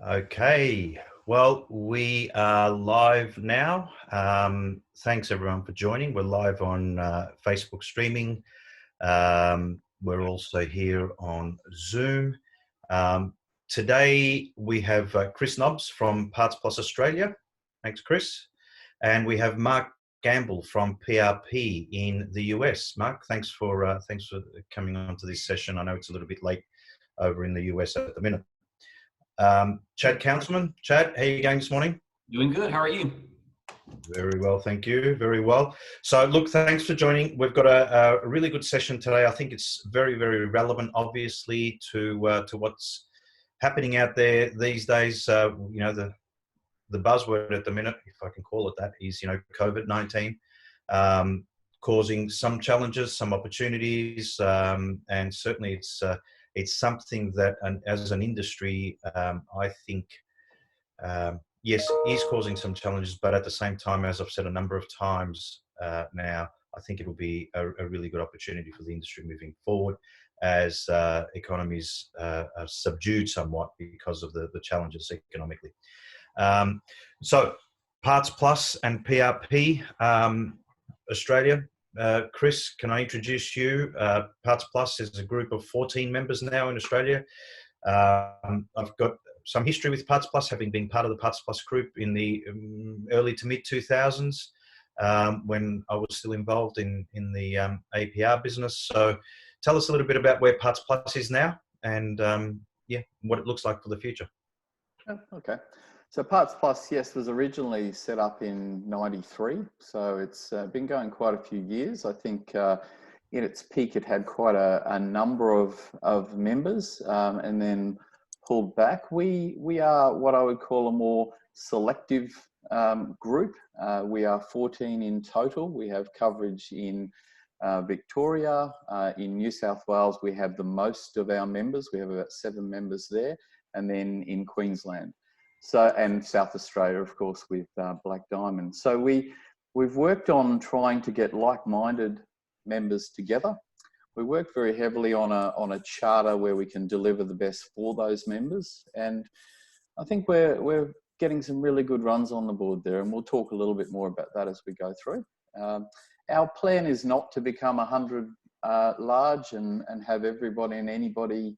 Okay, well, we are live now. Thanks everyone for joining. We're live on Facebook streaming. We're also here on Zoom. Today we have Chris Nobbs from Parts Plus Australia. Thanks, Chris. And we have Mark Gamble from PRP in the US. Mark, thanks for coming on to this session. I know it's a little bit late over in the US at the minute. Chad Councilman. Chad, how are you going this morning? Doing good. How are you? Very well, thank you. Very well. So look, thanks for joining. We've got a really good session today. I think it's very, very relevant, obviously, to what's happening out there these days. You know, the buzzword at the minute, if I can call it that, is, you know, COVID-19, causing some challenges, some opportunities, and certainly it's something that, as an industry, I think, yes, is causing some challenges, but at the same time, as I've said a number of times now, I think it will be a really good opportunity for the industry moving forward as economies are subdued somewhat because of the challenges economically. So Parts Plus and PRP Australia. Chris, can I introduce you? Parts Plus is a group of 14 members now in Australia. I've got some history with Parts Plus, having been part of the Parts Plus group in the early to mid 2000s when I was still involved in the APR business. So tell us a little bit about where Parts Plus is now and yeah, what it looks like for the future. Oh, okay. So Parts Plus, yes, was originally set up in '93. So it's been going quite a few years. I think in its peak, it had quite a number of members and then pulled back. We are what I would call a more selective group. We are 14 in total. We have coverage in Victoria. In New South Wales, we have the most of our members. We have about 7 members there. And then in Queensland. So, and South Australia, of course, with Black Diamond. So we've worked on trying to get like-minded members together. We work very heavily on a charter where we can deliver the best for those members. And I think we're getting some really good runs on the board there. And we'll talk a little bit more about that as we go through. Our plan is not to become 100 large and have everybody and anybody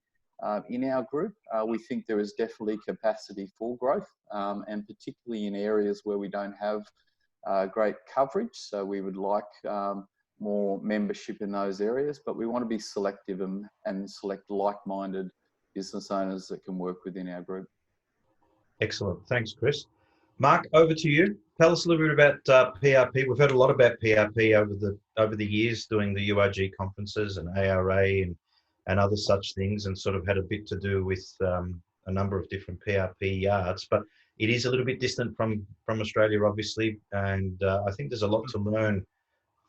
in our group. We think there is definitely capacity for growth, and particularly in areas where we don't have great coverage. So we would like more membership in those areas, but we want to be selective and select like-minded business owners that can work within our group. Excellent. Thanks, Chris. Mark, over to you. Tell us a little bit about PRP. We've heard a lot about PRP over the years doing the URG conferences and ARA and other such things, and sort of had a bit to do with a number of different PRP yards, but it is a little bit distant from Australia, obviously, and I think there's a lot to learn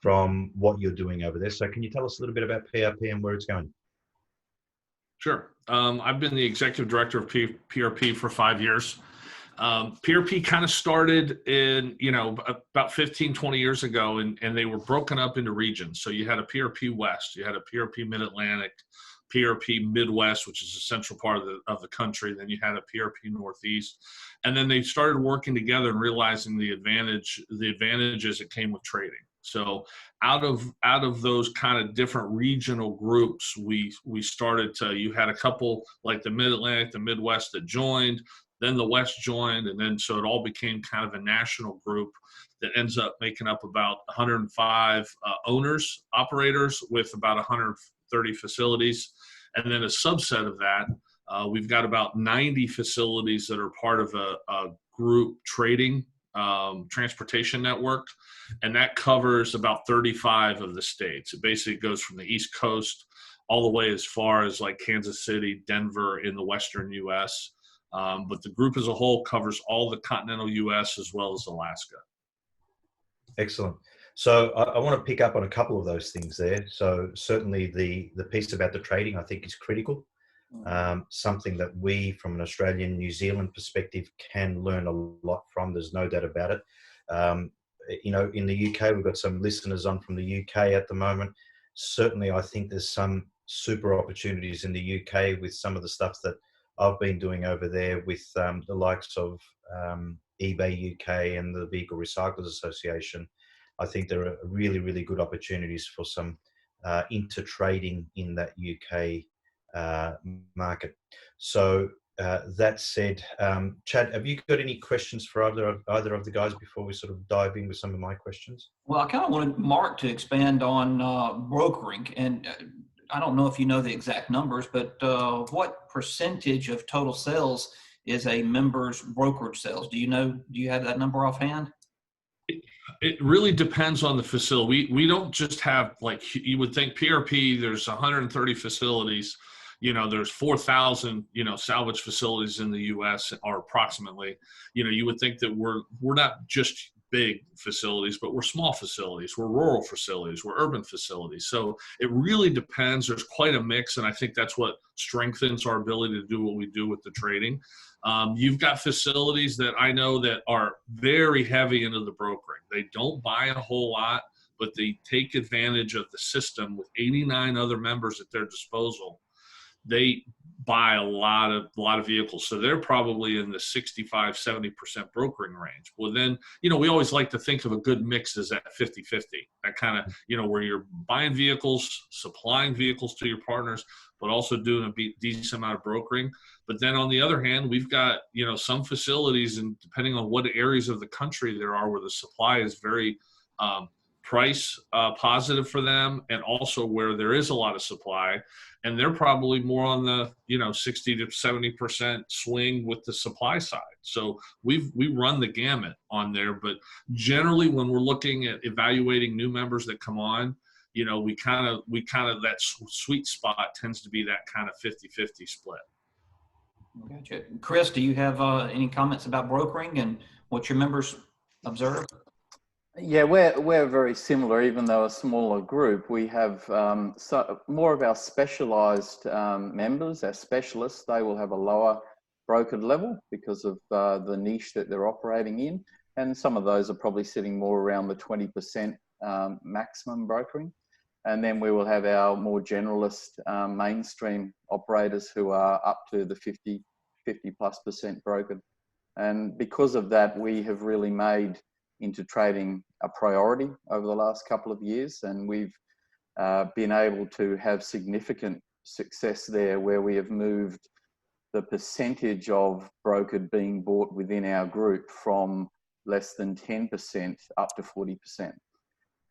from what you're doing over there. So can you tell us a little bit about PRP and where it's going? Sure. I've been the executive director of PRP for 5 years. PRP kind of started in, about 15, 20 years ago, and they were broken up into regions. So you had a PRP West, you had a PRP Mid-Atlantic, PRP Midwest, which is the central part of the country. Then you had a PRP Northeast. And then they started working together and realizing the advantages that came with trading. So out of those kind of different regional groups, we started to, you had a couple like the Mid-Atlantic, the Midwest that joined, then the West joined, and then so it all became kind of a national group that ends up making up about 105 owners, operators with about 130 facilities. And then a subset of that, we've got about 90 facilities that are part of a group trading transportation network, and that covers about 35 of the states. It basically goes from the East Coast all the way as far as like Kansas City, Denver in the Western U.S., but the group as a whole covers all the continental U.S. as well as Alaska. Excellent. So I want to pick up on a couple of those things there. So certainly the piece about the trading, I think, is critical. Something that we, from an Australian, New Zealand perspective, can learn a lot from. There's no doubt about it. In the UK, we've got some listeners on from the UK at the moment. Certainly, I think there's some super opportunities in the UK with some of the stuff that I've been doing over there with the likes of eBay UK and the Vehicle Recyclers Association. I think there are really, really good opportunities for some inter-trading in that UK market. So that said, Chad, have you got any questions for either of the guys before we sort of dive in with some of my questions? Well, I kind of wanted Mark to expand on brokering, and I don't know if you know the exact numbers, but what percentage of total sales is a member's brokerage sales? Do you have that number offhand? It really depends on the facility. We don't just have, like you would think, PRP, there's 130 facilities. There's 4,000, salvage facilities in the U.S. or approximately. You would think that we're not just big facilities, but we're small facilities, we're rural facilities, we're urban facilities. So it really depends. There's quite a mix, and I think that's what strengthens our ability to do what we do with the trading. You've got facilities that I know that are very heavy into the brokering. They don't buy a whole lot, but they take advantage of the system with 89 other members at their disposal. They buy a lot of vehicles. So they're probably in the 65-70% brokering range. Well, then, we always like to think of a good mix as at 50-50, that kind of, where you're buying vehicles, supplying vehicles to your partners, but also doing a decent amount of brokering. But then on the other hand, we've got, some facilities, and depending on what areas of the country there are where the supply is very price positive for them, and also where there is a lot of supply, and they're probably more on the 60 to 70% swing with the supply side. So we run the gamut on there, but generally when we're looking at evaluating new members that come on, we kind of that sweet spot tends to be that kind of 50-50 split. Gotcha. Chris, do you have any comments about brokering and what your members observe? Yeah, we're very similar, even though a smaller group. We have more of our specialized members, our specialists. They will have a lower brokered level because of the niche that they're operating in. And some of those are probably sitting more around the 20% maximum brokering. And then we will have our more generalist mainstream operators who are up to the 50+% brokered. And because of that, we have really made into trading a priority over the last couple of years, and we've been able to have significant success there, where we have moved the percentage of brokered being bought within our group from less than 10% up to 40%.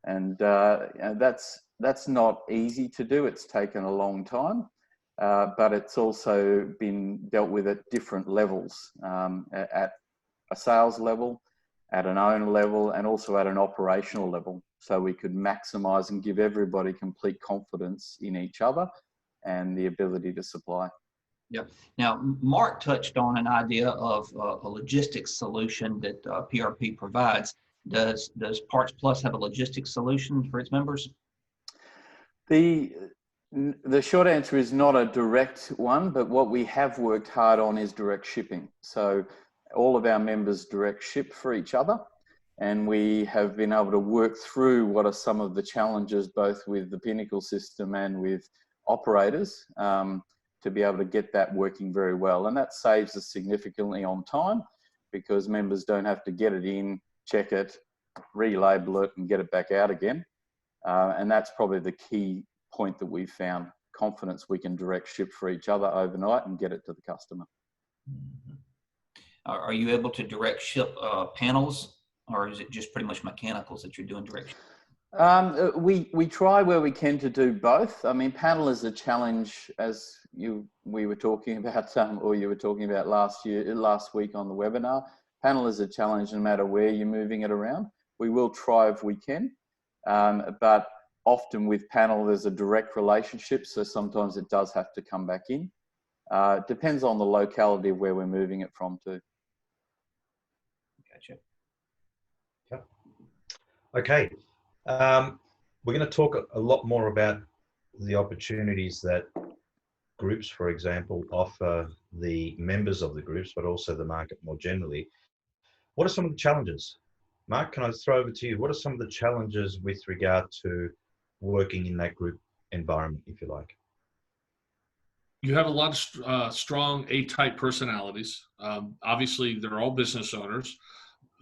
And that's not easy to do. It's taken a long time, but it's also been dealt with at different levels, at a sales level, at an owner level, and also at an operational level, so we could maximize and give everybody complete confidence in each other and the ability to supply. Yep. Now, Mark touched on an idea of a logistics solution that PRP provides. Does Parts Plus have a logistics solution for its members? The short answer is not a direct one, but what we have worked hard on is direct shipping. So all of our members direct ship for each other, and we have been able to work through what are some of the challenges, both with the Pinnacle system and with operators, to be able to get that working very well. And that saves us significantly on time, because members don't have to get it in, check it, relabel it, and get it back out again. And that's probably the key point that we've found: confidence we can direct ship for each other overnight and get it to the customer. Mm-hmm. Are you able to direct ship panels, or is it just pretty much mechanicals that you're doing direct ship? We try where we can to do both. I mean, panel is a challenge, as we were talking about, or you were talking about last week on the webinar. Panel is a challenge no matter where you're moving it around. We will try if we can, but often with panel there's a direct relationship, so sometimes it does have to come back in. Depends on the locality of where we're moving it from too. Gotcha. Yep. Okay. We're going to talk a lot more about the opportunities that groups, for example, offer the members of the groups, but also the market more generally. What are some of the challenges? Mark, can I throw over to you? What are some of the challenges with regard to working in that group environment, if you like? You have a lot of strong A-type personalities. Obviously, they're all business owners.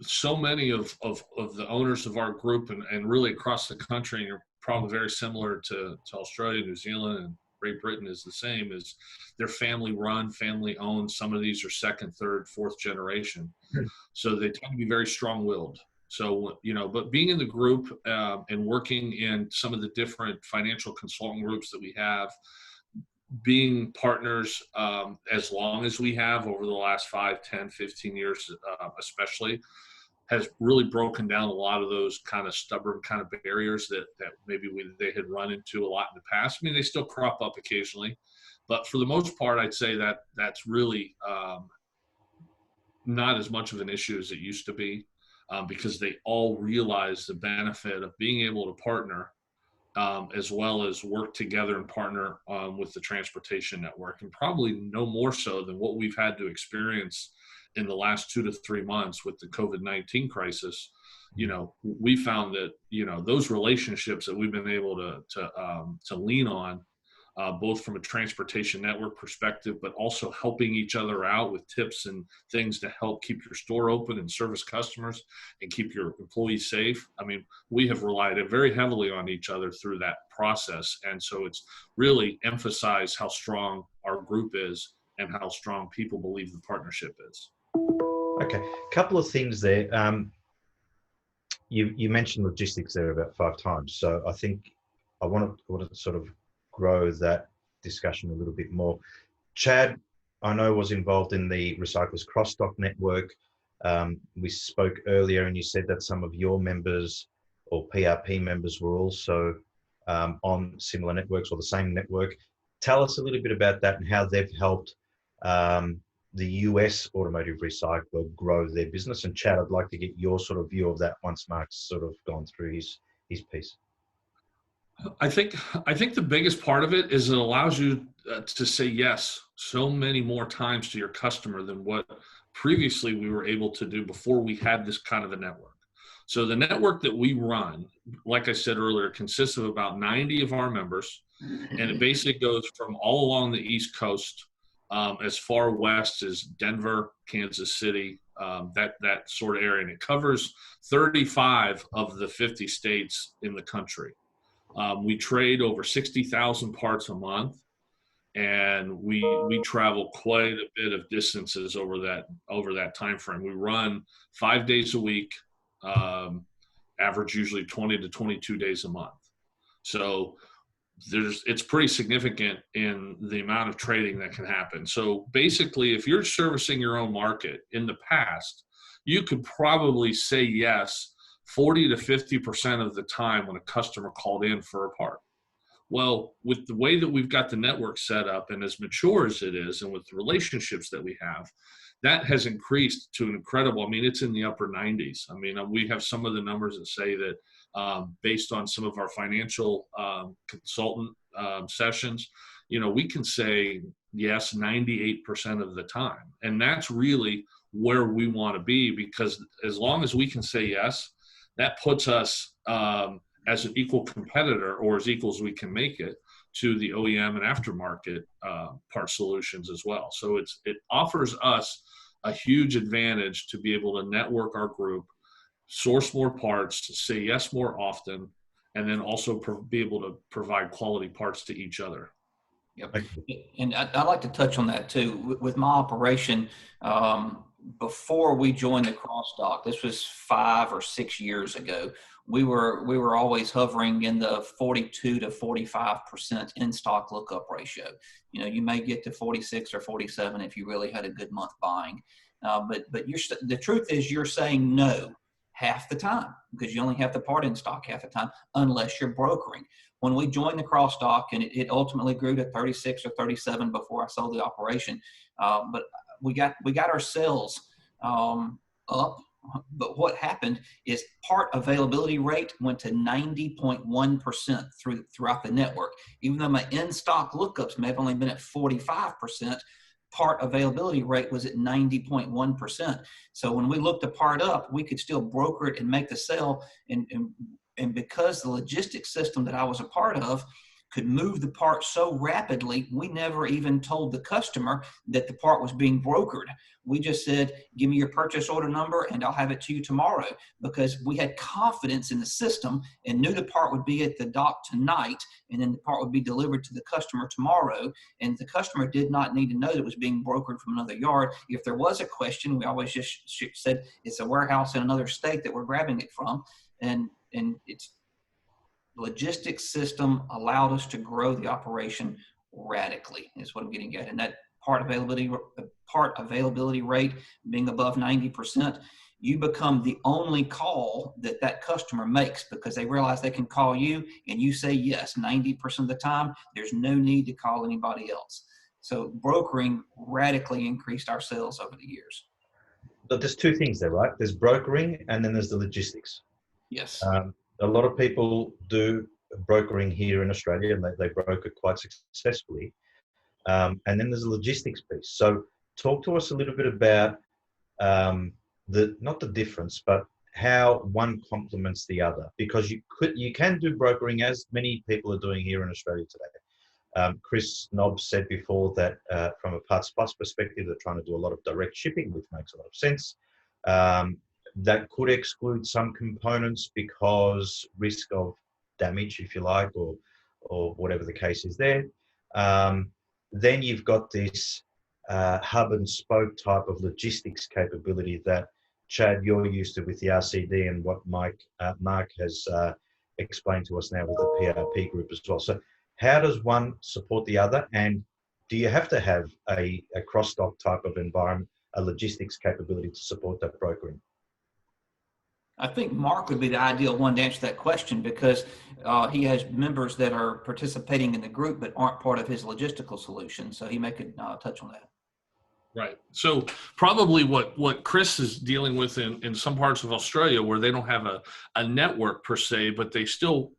So many of the owners of our group and really across the country, and you're probably very similar to Australia, New Zealand, and Great Britain is the same, is they're family run, family owned. Some of these are second, third, fourth generation. So they tend to be very strong willed. So, but being in the group and working in some of the different financial consulting groups that we have, being partners as long as we have over the last 5, 10, 15 years, especially, has really broken down a lot of those kind of stubborn kind of barriers that maybe they had run into a lot in the past. I mean, they still crop up occasionally, but for the most part, I'd say that that's really not as much of an issue as it used to be, because they all realize the benefit of being able to partner, as well as work together and partner with the transportation network, and probably no more so than what we've had to experience in the last 2 to 3 months with the COVID-19 crisis. We found that, those relationships that we've been able to lean on, both from a transportation network perspective, but also helping each other out with tips and things to help keep your store open and service customers and keep your employees safe. I mean, we have relied very heavily on each other through that process. And so it's really emphasized how strong our group is and how strong people believe the partnership is. Okay, a couple of things there. You mentioned logistics there about 5 times. So I think I want to sort of grow that discussion a little bit more. Chad, I know, was involved in the Recyclers Cross-Dock Network. We spoke earlier and you said that some of your members or PRP members were also on similar networks or the same network. Tell us a little bit about that and how they've helped the US automotive recycler grow their business. And Chad, I'd like to get your sort of view of that once Mark's sort of gone through his piece. I think the biggest part of it is it allows you to say yes so many more times to your customer than what previously we were able to do before we had this kind of a network. So the network that we run, like I said earlier, consists of about 90 of our members, and it basically goes from all along the East Coast, as far west as Denver, Kansas City, that sort of area, and it covers 35 of the 50 states in the country. We trade over 60,000 parts a month, and we travel quite a bit of distances over that time frame. We run 5 days a week, average usually 20 to 22 days a month. So it's pretty significant in the amount of trading that can happen. So basically, if you're servicing your own market in the past, you could probably say yes 40 to 50% of the time when a customer called in for a part. Well, with the way that we've got the network set up and as mature as it is, and with the relationships that we have, that has increased to an incredible, I mean, it's in the upper 90s. I mean, we have some of the numbers that say that based on some of our financial consultant sessions, we can say yes 98% of the time. And that's really where we want to be, because as long as we can say yes, that puts us as an equal competitor, or as equal as we can make it, to the OEM and aftermarket part solutions as well. So it offers us a huge advantage to be able to network our group, source more parts, say yes more often, and then also be able to provide quality parts to each other. Yep. And I'd like to touch on that too. With my operation, before we joined the cross-dock, this was 5 or 6 years ago, we were always hovering in the 42 to 45% in-stock lookup ratio. You may get to 46 or 47 if you really had a good month buying. But the truth is you're saying no half the time, because you only have the part in stock half the time, unless you're brokering. When we joined the cross-dock, and it ultimately grew to 36 or 37 before I sold the operation, but we got our sales up. But what happened is part availability rate went to 90.1% throughout the network. Even though my in-stock lookups may have only been at 45%, part availability rate was at 90.1%. So when we looked the part up, we could still broker it and make the sale. And because the logistics system that I was a part of could move the part so rapidly, we never even told the customer that the part was being brokered. We just said, give me your purchase order number and I'll have it to you tomorrow, because we had confidence in the system and knew the part would be at the dock tonight and then the part would be delivered to the customer tomorrow. And the customer did not need to know that it was being brokered from another yard. If there was a question, we always just said it's a warehouse in another state that we're grabbing it from. And its logistics system allowed us to grow the operation radically, is what I'm getting at. And that part availability rate being above 90%, you become the only call that that customer makes, because they realize they can call you and you say yes 90% of the time. There's no need to call anybody else. So brokering radically increased our sales over the years. But there's two things there, right? There's brokering and then there's the logistics. Yes. A lot of people do brokering here in Australia, and they broker quite successfully. And then there's a logistics piece. So talk to us a little bit about not the difference, but how one complements the other, because you can do brokering, as many people are doing here in Australia today. Chris Nobbs said before that from a Parts Plus perspective, they're trying to do a lot of direct shipping, which makes a lot of sense. That could exclude some components because risk of damage, if you like, or whatever the case is there. Then you've got this hub and spoke type of logistics capability that, Chad, you're used to with the RCD, and what Mark has explained to us now with the PRP group as well. So how does one support the other, and do you have to have a cross-dock type of environment, a logistics capability to support that brokering? I think Mark would be the ideal one to answer that question, because he has members that are participating in the group but aren't part of his logistical solution. So he may could touch on that. Right. So probably what Chris is dealing with in some parts of Australia, where they don't have a network per se, but they still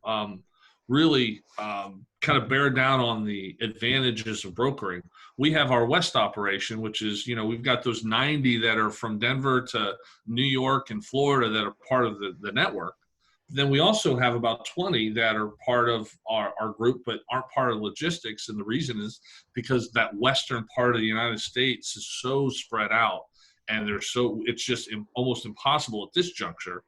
really kind of bear down on the advantages of brokering. We have our West operation, which is, we've got those 90 that are from Denver to New York and Florida that are part of the network. Then we also have about 20 that are part of our group but aren't part of logistics. And the reason is because that western part of the United States is so spread out, and it's just almost impossible at this juncture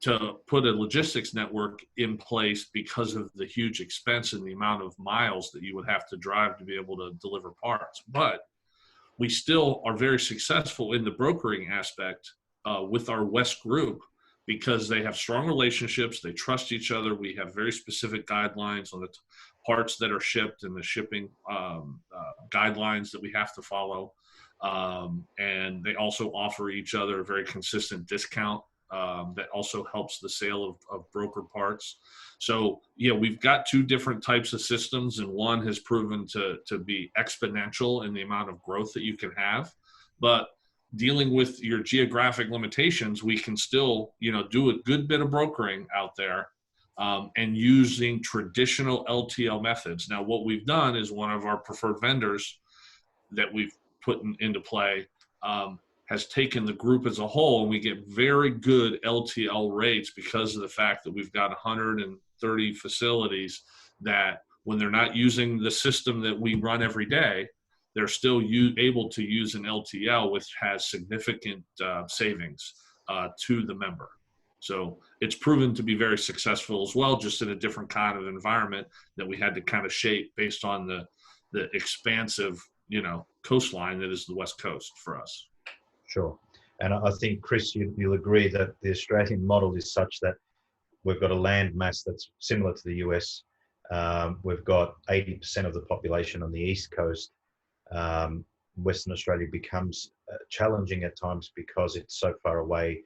to put a logistics network in place because of the huge expense and the amount of miles that you would have to drive to be able to deliver parts. But we still are very successful in the brokering aspect with our West group, because they have strong relationships, they trust each other. We have very specific guidelines on the parts that are shipped and the shipping guidelines that we have to follow. And they also offer each other a very consistent discount that also helps the sale of broker parts. So yeah, we've got two different types of systems, and one has proven to be exponential in the amount of growth that you can have. But dealing with your geographic limitations, we can still, do a good bit of brokering out there and using traditional LTL methods. Now, what we've done is one of our preferred vendors that we've put into play has taken the group as a whole, and we get very good LTL rates because of the fact that we've got 130 facilities that, when they're not using the system that we run every day, they're still able to use an LTL, which has significant savings to the member. So it's proven to be very successful as well, just in a different kind of environment that we had to kind of shape based on the expansive, coastline that is the West Coast for us. Sure. And I think, Chris, you'll agree that the Australian model is such that we've got a land mass that's similar to the US. We've got 80% of the population on the East Coast. Western Australia becomes challenging at times because it's so far away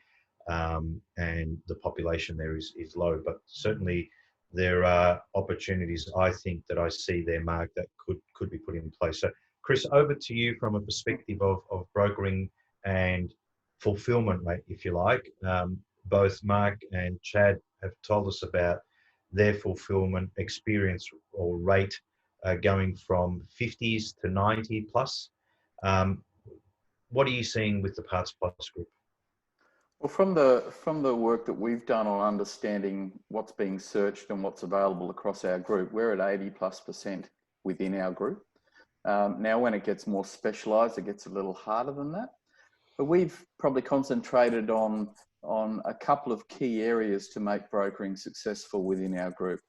and the population there is low. But certainly there are opportunities, I think, that I see there, Mark, that could be put in place. So, Chris, over to you from a perspective of brokering and fulfillment rate, if you like. Both Mark and Chad have told us about their fulfillment experience or rate going from 50s to 90 plus. What are you seeing with the Parts Plus group? Well, from the work that we've done on understanding what's being searched and what's available across our group, we're at 80+% within our group. Now, when it gets more specialised, it gets a little harder than that. But we've probably concentrated on a couple of key areas to make brokering successful within our group.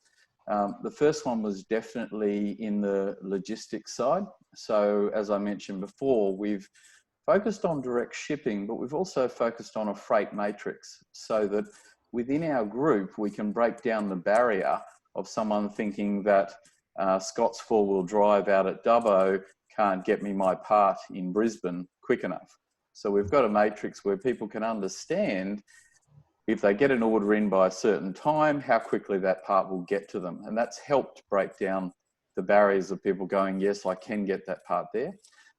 The first one was definitely in the logistics side. So, as I mentioned before, we've focused on direct shipping, but we've also focused on a freight matrix so that within our group, we can break down the barrier of someone thinking that Scott's four-wheel drive out at Dubbo can't get me my part in Brisbane quick enough. So we've got a matrix where people can understand if they get an order in by a certain time, how quickly that part will get to them. And that's helped break down the barriers of people going, yes, I can get that part there.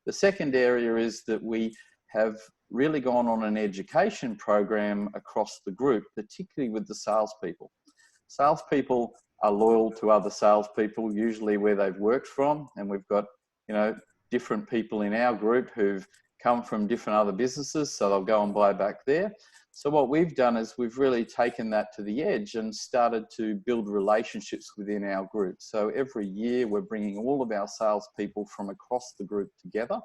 The second area is that we have really gone on an education program across the group, particularly with the salespeople. Salespeople are loyal to other salespeople, usually where they've worked from. And we've got, different people in our group who've come from different other businesses, so they'll go and buy back there. So what we've done is we've really taken that to the edge and started to build relationships within our group. So every year we're bringing all of our salespeople from across the group together.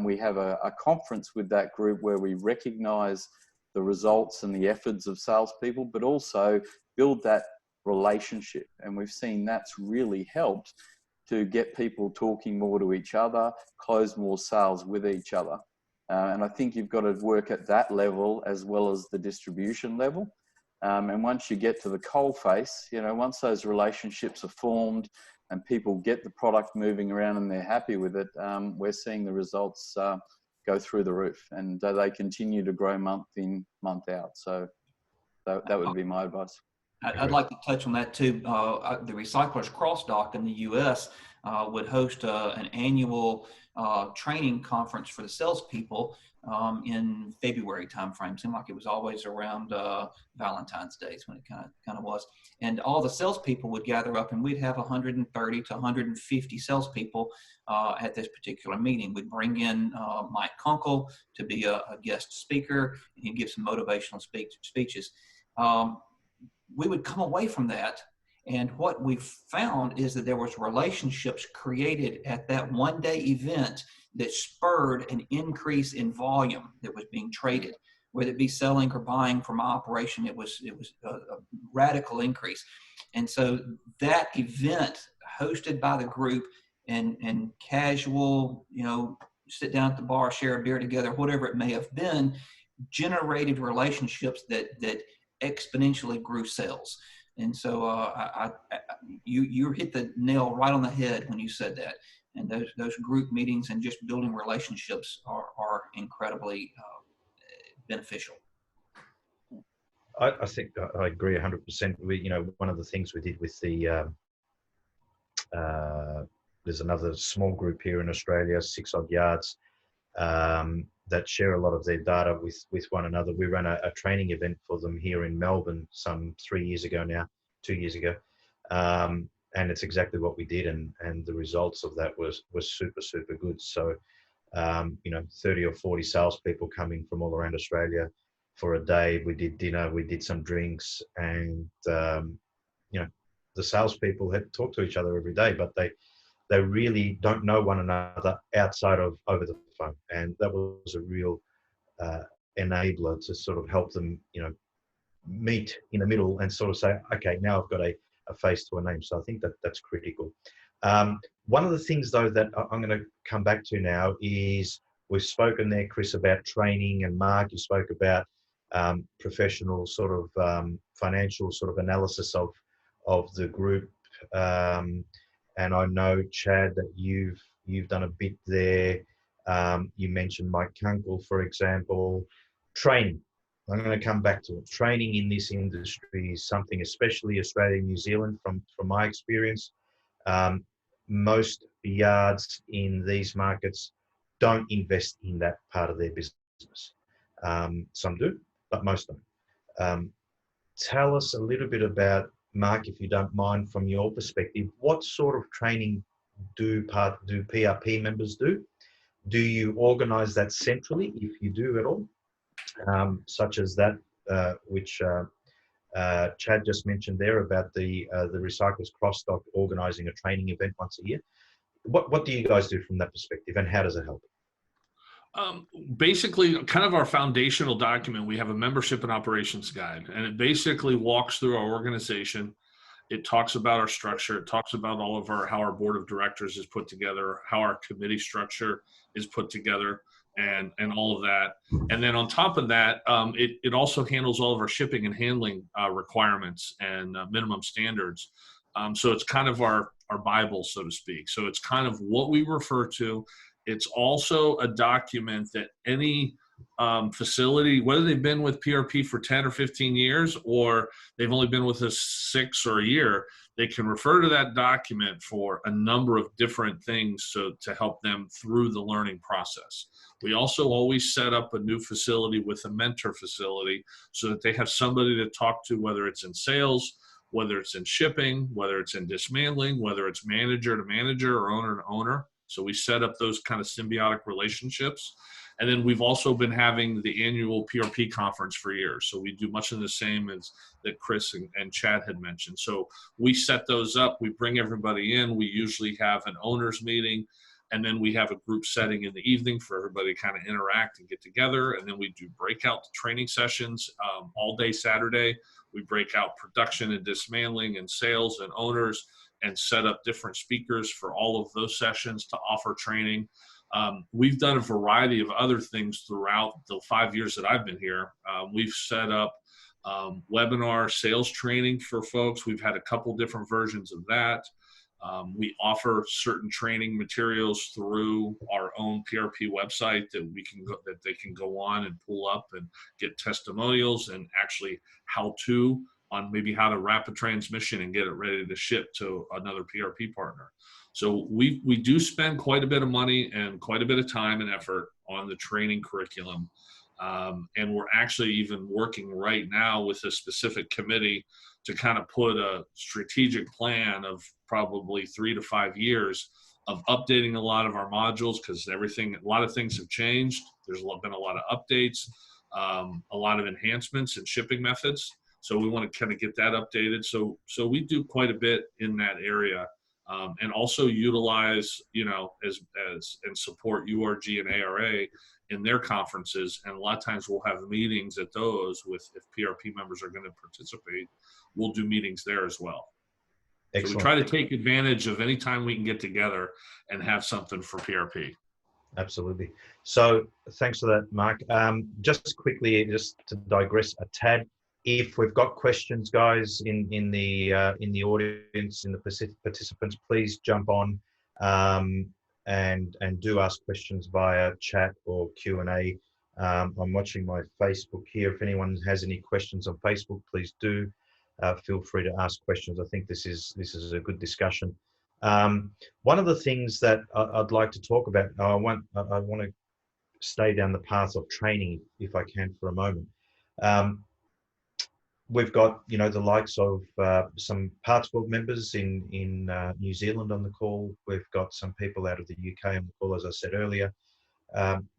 We have a conference with that group where we recognise the results and the efforts of salespeople, but also build that relationship. And we've seen that's really helped to get people talking more to each other, close more sales with each other. And I think you've got to work at that level as well as the distribution level. And once you get to the coalface, once those relationships are formed and people get the product moving around and they're happy with it, we're seeing the results go through the roof, and they continue to grow month in, month out. So that would be my advice. I'd like to touch on that too. The Recyclers Cross Dock in the U.S. Would host an annual training conference for the salespeople in February timeframe. Seemed like it was always around Valentine's Day when it kind of was. And all the salespeople would gather up, and we'd have 130 to 150 salespeople at this particular meeting. We'd bring in Mike Kunkel to be a guest speaker, and he'd give some motivational speeches. We would come away from that, and what we found is that there was relationships created at that one-day event that spurred an increase in volume that was being traded, whether it be selling or buying from my operation. It was a radical increase. And so that event hosted by the group and casual, sit down at the bar, share a beer together, whatever it may have been, generated relationships that exponentially grew sales. And so you hit the nail right on the head when you said that. And those group meetings and just building relationships are incredibly beneficial. I think I agree 100%. One of the things we did with the there's another small group here in Australia, 6 odd yards, that share a lot of their data with one another. We ran a training event for them here in Melbourne some 2 years ago. And it's exactly what we did. And the results of that was super, super good. So, 30 or 40 salespeople coming from all around Australia for a day. We did dinner, we did some drinks, and, the salespeople had to talk to each other every day, but they really don't know one another outside of over the phone. And that was a real enabler to sort of help them, meet in the middle and sort of say, okay, now I've got a face to a name. So I think that's critical. One of the things, though, that I'm going to come back to now is we've spoken there, Chris, about training, and Mark, you spoke about professional sort of financial sort of analysis of the group. And I know, Chad, that you've done a bit there. You mentioned Mike Kunkel, for example. Training. I'm going to come back to it. Training in this industry is something, especially Australia and New Zealand, from my experience. Most yards in these markets don't invest in that part of their business. Some do, but most don't. Tell us a little bit about, Mark, if you don't mind, from your perspective, what sort of training do PRP members do? Do you organise that centrally, if you do at all? such as that, which Chad just mentioned there about the Recyclers Cross-Dock organising a training event once a year. What do you guys do from that perspective, and how does it help? Basically, kind of our foundational document, we have a membership and operations guide, and it basically walks through our organization. It talks about our structure. It talks about all of how our board of directors is put together, how our committee structure is put together, and all of that. And then on top of that, it also handles all of our shipping and handling requirements and minimum standards. So it's kind of our Bible, so to speak. So it's kind of what we refer to. It's also a document that any facility, whether they've been with PRP for 10 or 15 years, or they've only been with us 6 or a year, they can refer to that document for a number of different things to help them through the learning process. We also always set up a new facility with a mentor facility so that they have somebody to talk to, whether it's in sales, whether it's in shipping, whether it's in dismantling, whether it's manager to manager or owner to owner. So we set up those kind of symbiotic relationships. And then we've also been having the annual PRP conference for years. So we do much of the same as that Chris and Chad had mentioned. So we set those up, we bring everybody in, we usually have an owners meeting, and then we have a group setting in the evening for everybody to kind of interact and get together. And then we do breakout training sessions all day Saturday. We break out production and dismantling and sales and owners, and set up different speakers for all of those sessions to offer training. We've done a variety of other things throughout the 5 years that I've been here. We've set up webinar sales training for folks. We've had a couple different versions of that. We offer certain training materials through our own PRP website that they can go on and pull up and get testimonials and actually how-to on maybe how to wrap a transmission and get it ready to ship to another PRP partner. So we do spend quite a bit of money and quite a bit of time and effort on the training curriculum. And we're actually even working right now with a specific committee to kind of put a strategic plan of probably 3 to 5 years of updating a lot of our modules, because a lot of things have changed. There's been a lot of updates, a lot of enhancements in shipping methods. So we want to kind of get that updated. So we do quite a bit in that area, and also utilize, and support URG and ARA in their conferences. And a lot of times we'll have meetings at those if PRP members are going to participate, we'll do meetings there as well. Excellent. So we try to take advantage of any time we can get together and have something for PRP. Absolutely. So thanks for that, Mark. Just quickly, just to digress a tad, if we've got questions, guys, in the audience, in the participants, please jump on and do ask questions via chat or Q&A. I'm watching my Facebook here. If anyone has any questions on Facebook, please do feel free to ask questions. I think this is a good discussion. One of the things that I'd like to talk about, I want to stay down the path of training if I can for a moment. We've got, the likes of some Parts Board members in New Zealand on the call. We've got some people out of the UK on the call, as I said earlier.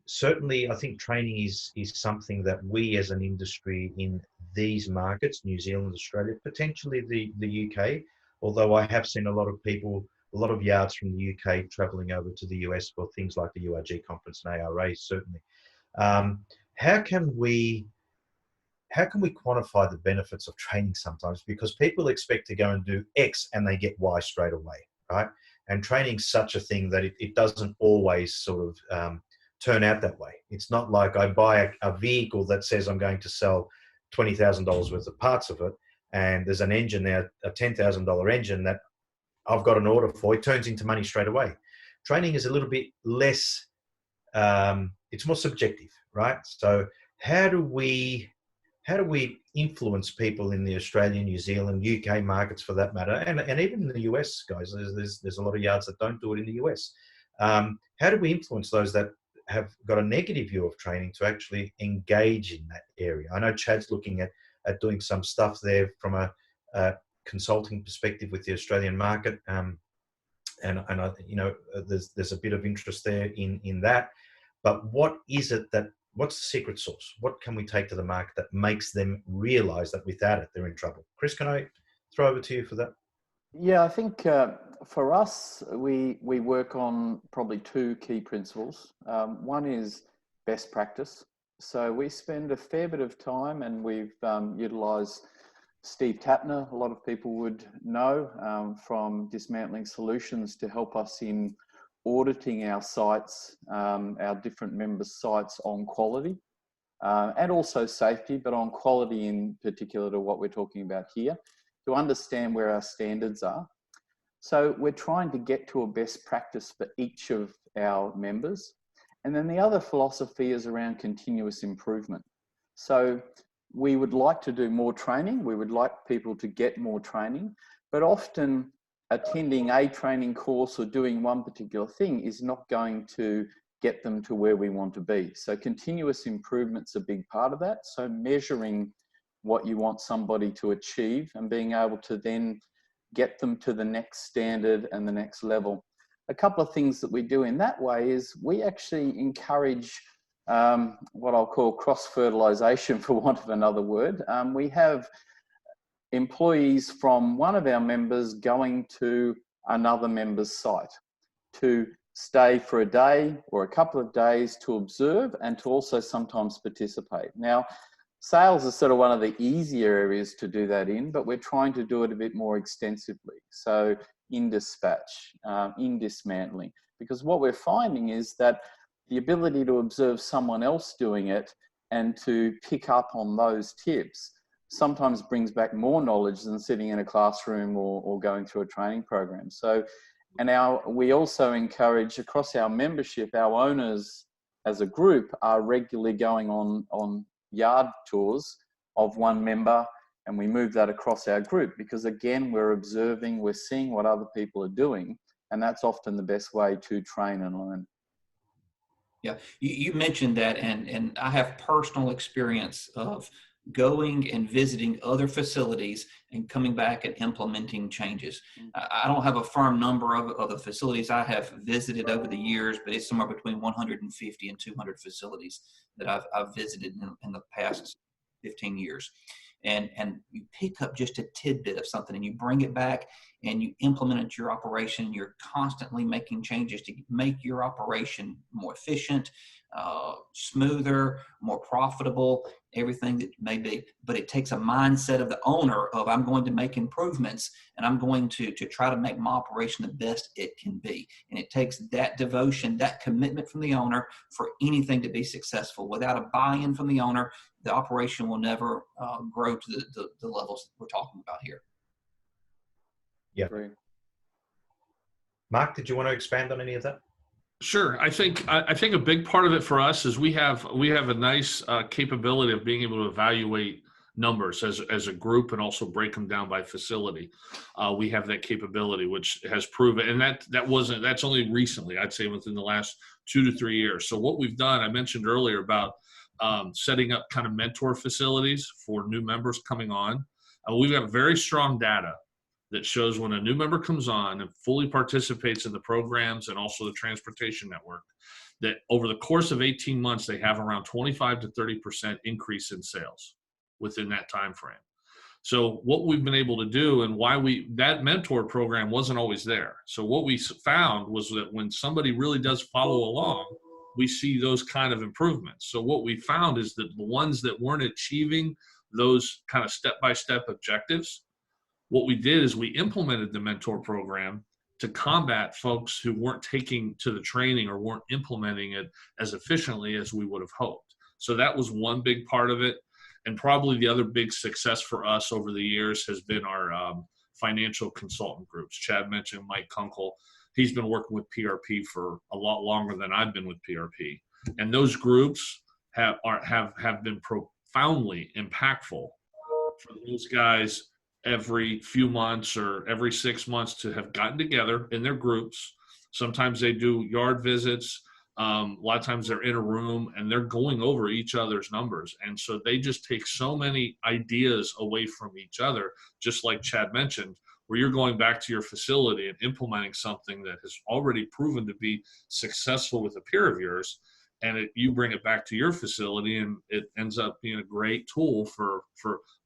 Certainly, I think training is something that we as an industry in these markets, New Zealand, Australia, potentially the UK, although I have seen a lot of yards from the UK traveling over to the US for things like the URG conference and ARA, certainly. How can we quantify the benefits of training sometimes? Because people expect to go and do X and they get Y straight away, right? And training's such a thing that it doesn't always sort of turn out that way. It's not like I buy a vehicle that says I'm going to sell $20,000 worth of parts of it, and there's an engine there, a $10,000 engine that I've got an order for, it turns into money straight away. Training is a little bit less, it's more subjective, right? So how do we influence people in the Australian, New Zealand, UK markets for that matter, and even in the US, guys? There's a lot of yards that don't do it in the US. How do we influence those that have got a negative view of training to actually engage in that area? I know Chad's looking at doing some stuff there from a consulting perspective with the Australian market, and I, there's a bit of interest there in that. But what is it that what's the secret sauce? What can we take to the market that makes them realize that without it, they're in trouble? Chris, can I throw over to you for that? Yeah, I think for us, we work on probably two key principles. One is best practice. So we spend a fair bit of time, and we've utilised Steve Tapner, a lot of people would know, from Dismantling Solutions, to help us in auditing our sites, our different members' sites on quality and also safety, but on quality in particular to what we're talking about here, to understand where our standards are. So we're trying to get to a best practice for each of our members. And then the other philosophy is around continuous improvement. So we would like to do more training. We would like people to get more training, but often attending a training course or doing one particular thing is not going to get them to where we want to be. So continuous improvement's a big part of that. So measuring what you want somebody to achieve and being able to then get them to the next standard and the next level. A couple of things that we do in that way is we actually encourage what I'll call cross-fertilization, for want of another word. We have employees from one of our members going to another member's site to stay for a day or a couple of days to observe and to also sometimes participate. Now, sales is sort of one of the easier areas to do that in, but we're trying to do it a bit more extensively. So in dispatch, in dismantling, because what we're finding is that the ability to observe someone else doing it and to pick up on those tips sometimes brings back more knowledge than sitting in a classroom or going through a training program. So, and we also encourage across our membership, our owners as a group are regularly going on yard tours of one member, and we move that across our group because again, we're observing, we're seeing what other people are doing, and that's often the best way to train and learn. Yeah, you mentioned that, and I have personal experience of going and visiting other facilities and coming back and implementing changes. I don't have a firm number of the facilities I have visited over the years, but it's somewhere between 150 and 200 facilities that I've visited in the past 15 years. And you pick up just a tidbit of something and you bring it back and you implement it to your operation. You're constantly making changes to make your operation more efficient, smoother, more profitable, everything that may be. But it takes a mindset of the owner of I'm going to make improvements and I'm going to try to make my operation the best it can be. And it takes that devotion, that commitment from the owner for anything to be successful. Without a buy-in from the owner, the operation will never grow to the levels we're talking about here. Yeah. Great. Mark, did you want to expand on any of that? Sure. I think a big part of it for us is we have a nice capability of being able to evaluate numbers as a group and also break them down by facility. We have that capability, which has proven, and that's only recently, I'd say within the last 2 to 3 years. So what we've done, I mentioned earlier about setting up kind of mentor facilities for new members coming on. We've got very strong data that shows when a new member comes on and fully participates in the programs and also the transportation network, that over the course of 18 months, they have around 25 to 30% increase in sales within that time frame. So what we've been able to do, and why that mentor program wasn't always there. So what we found was that when somebody really does follow along, we see those kind of improvements. So what we found is that the ones that weren't achieving those kind of step-by-step objectives, what we did is we implemented the mentor program to combat folks who weren't taking to the training or weren't implementing it as efficiently as we would have hoped. So that was one big part of it. And probably the other big success for us over the years has been our financial consultant groups. Chad mentioned Mike Kunkel. He's been working with PRP for a lot longer than I've been with PRP. And those groups have been profoundly impactful for those guys every few months or every 6 months to have gotten together in their groups. Sometimes they do yard visits. A lot of times they're in a room and they're going over each other's numbers. And so they just take so many ideas away from each other, just like Chad mentioned, where you're going back to your facility and implementing something that has already proven to be successful with a peer of yours. and you bring it back to your facility, and it ends up being a great tool for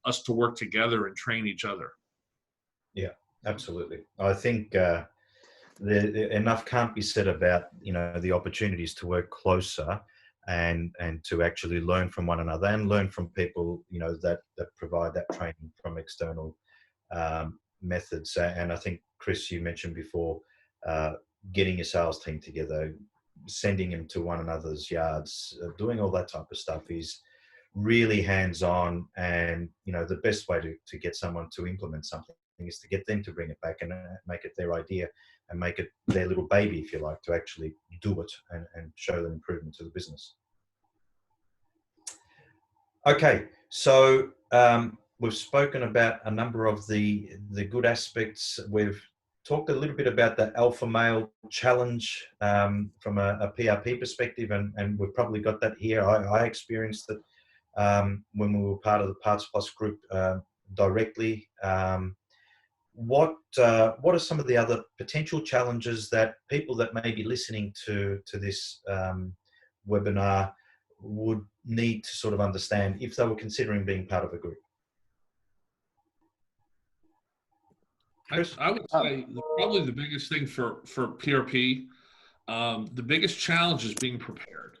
us to work together and train each other. Yeah, absolutely. I think enough can't be said about, the opportunities to work closer and to actually learn from one another and learn from people, that provide that training from external methods. And I think, Chris, you mentioned before, getting your sales team together, sending them to one another's yards, doing all that type of stuff is really hands-on. And the best way to get someone to implement something is to get them to bring it back and make it their idea and make it their little baby, if you like, to actually do it and show them improvement to the business. Okay, so we've spoken about a number of the good aspects. We've talked a little bit about the alpha male challenge from a PRP perspective, and we've probably got that here. I experienced it when we were part of the Parts Plus group directly. What are some of the other potential challenges that people that may be listening to this webinar would need to sort of understand if they were considering being part of a group? I would say probably the biggest thing for PRP, the biggest challenge is being prepared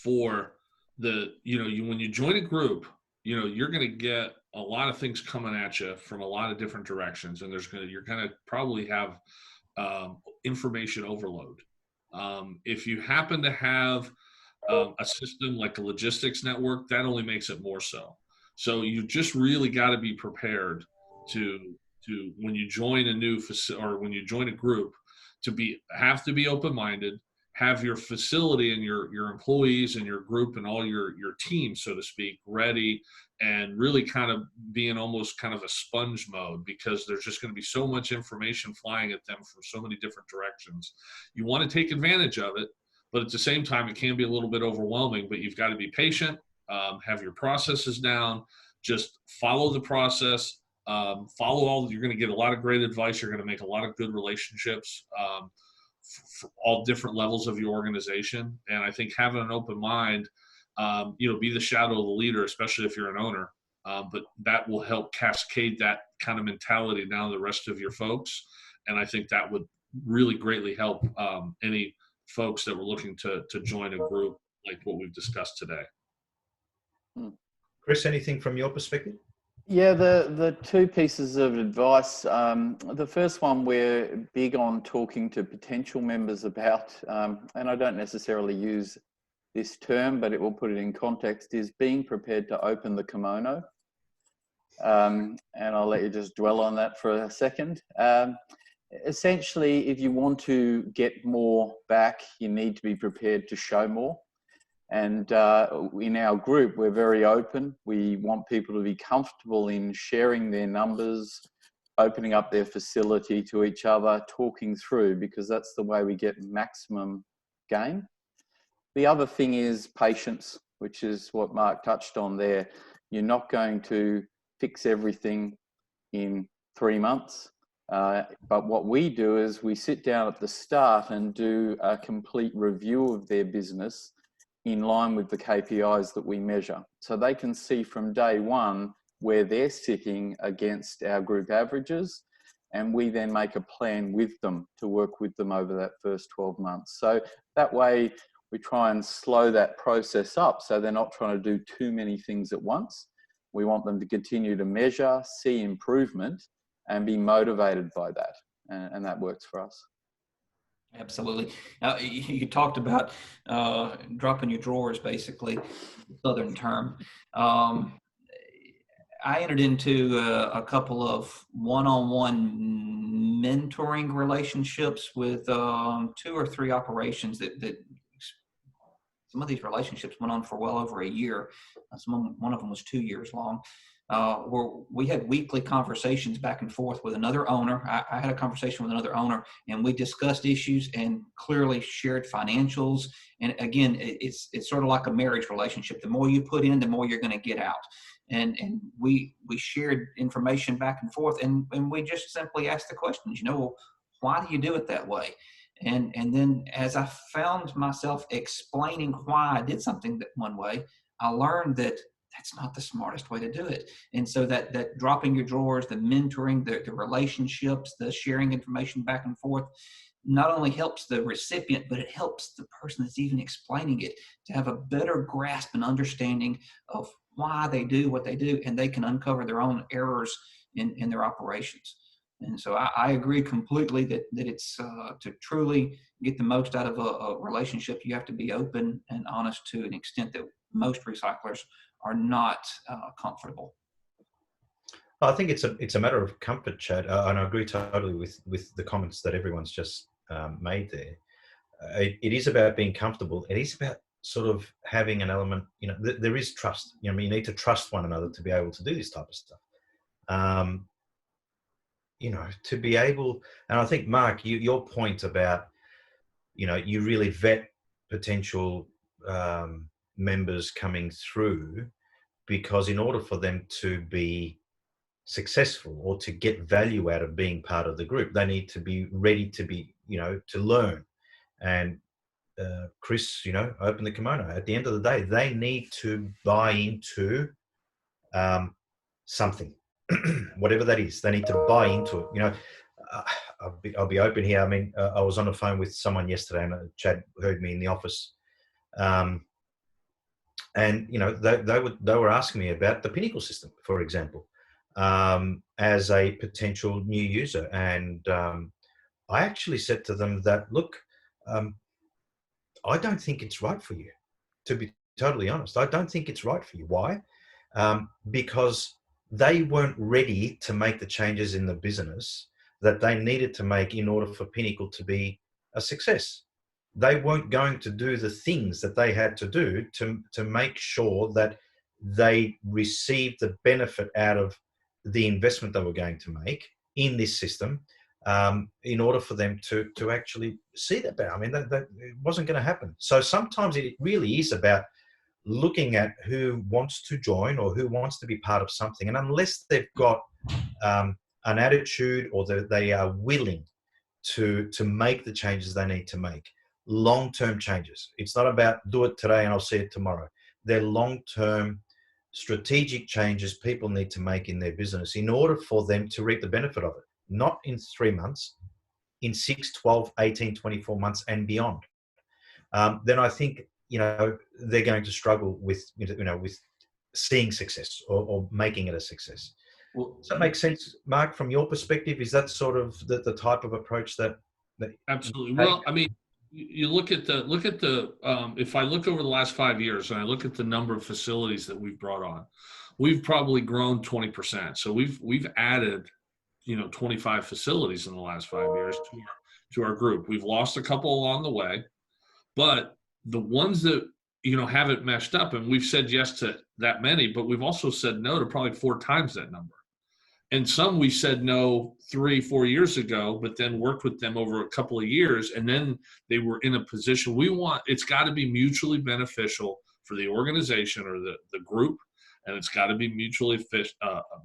for when you join a group, you're going to get a lot of things coming at you from a lot of different directions, and you're going to probably have information overload. If you happen to have a system like a logistics network, that only makes it more so. So you just really got to be prepared to when you join a new facility or when you join a group, have to be open-minded, have your facility and your employees and your group and all your team, so to speak, ready, and really kind of being almost kind of a sponge mode, because there's just going to be so much information flying at them from so many different directions. You want to take advantage of it, but at the same time, it can be a little bit overwhelming, but you've got to be patient, have your processes down, just follow the process, you're going to get a lot of great advice. You're going to make a lot of good relationships for all different levels of your organization. And I think having an open mind, be the shadow of the leader, especially if you're an owner, but that will help cascade that kind of mentality down to the rest of your folks. And I think that would really greatly help any folks that were looking to join a group like what we've discussed today. Chris, anything from your perspective? Yeah, the two pieces of advice. The first one, we're big on talking to potential members about, and I don't necessarily use this term, but it will put it in context, is being prepared to open the kimono. And I'll let you just dwell on that for a second. Essentially, if you want to get more back, you need to be prepared to show more. And in our group, we're very open. We want people to be comfortable in sharing their numbers, opening up their facility to each other, talking through, because that's the way we get maximum gain. The other thing is patience, which is what Mark touched on there. You're not going to fix everything in 3 months. But what we do is we sit down at the start and do a complete review of their business in line with the KPIs that we measure. So they can see from day one where they're sitting against our group averages, and we then make a plan with them to work with them over that first 12 months. So that way we try and slow that process up so they're not trying to do too many things at once. We want them to continue to measure, see improvement, and be motivated by that. And that works for us. Absolutely. You talked about dropping your drawers, basically, Southern term. I entered into a couple of one-on-one mentoring relationships with 2 or 3 operations that some of these relationships went on for well over a year. One of them was 2 years long. Where we had weekly conversations back and forth with another owner. I had a conversation with another owner, and we discussed issues and clearly shared financials. And again, it's sort of like a marriage relationship. The more you put in, the more you're going to get out. And we shared information back and forth, and we just simply asked the questions, why do you do it that way? And then as I found myself explaining why I did something that one way, I learned that that's not the smartest way to do it. And so that dropping your drawers, the mentoring, the relationships, the sharing information back and forth, not only helps the recipient, but it helps the person that's even explaining it to have a better grasp and understanding of why they do what they do, and they can uncover their own errors in their operations. And so I agree completely that it's to truly get the most out of a relationship, you have to be open and honest to an extent that most recyclers are not comfortable. I think it's a matter of comfort, Chad, and I agree totally with the comments that everyone's just made there. It is about being comfortable. It is about sort of having an element, there is trust. You need to trust one another to be able to do this type of stuff. To be able, and I think, Mark, your point about, you really vet potential members coming through, because in order for them to be successful or to get value out of being part of the group, they need to be ready to be, to learn. And Chris, open the kimono. At the end of the day, they need to buy into something, whatever that is. They need to buy into it. I'll be open here. I mean, I was on the phone with someone yesterday, and Chad heard me in the office, and they were asking me about the Pinnacle system, for example, as a potential new user, and I actually said to them that, look, I don't think it's right for you. To be totally honest, I don't think it's right for you. Why? Because they weren't ready to make the changes in the business that they needed to make in order for Pinnacle to be a success. They weren't going to do the things that they had to do to make sure that they received the benefit out of the investment they were going to make in this system, in order for them to actually see that better. I mean, that it wasn't going to happen. So sometimes it really is about looking at who wants to join or who wants to be part of something. And unless they've got an attitude, or they are willing to make the changes they need to make, long-term changes. It's not about do it today and I'll see it tomorrow. They're long-term strategic changes people need to make in their business in order for them to reap the benefit of it. Not in 3 months, in 6, 12, 18, 24 months and beyond. Then I think, they're going to struggle with seeing success or making it a success. Well, does that make sense, Mark, from your perspective? Is that sort of the type of approach that Absolutely. Well, I mean, you look at the if I look over the last 5 years and I look at the number of facilities that we've brought on, we've probably grown 20%. So we've added 25 facilities in the last 5 years to our group. We've lost a couple along the way, but the ones that haven't meshed up, and we've said yes to that many, but we've also said no to probably 4 times that number. And some we said no 3-4 years ago, but then worked with them over a couple of years, and then they were in a position. It's got to be mutually beneficial for the organization or the group, and it's got to be mutually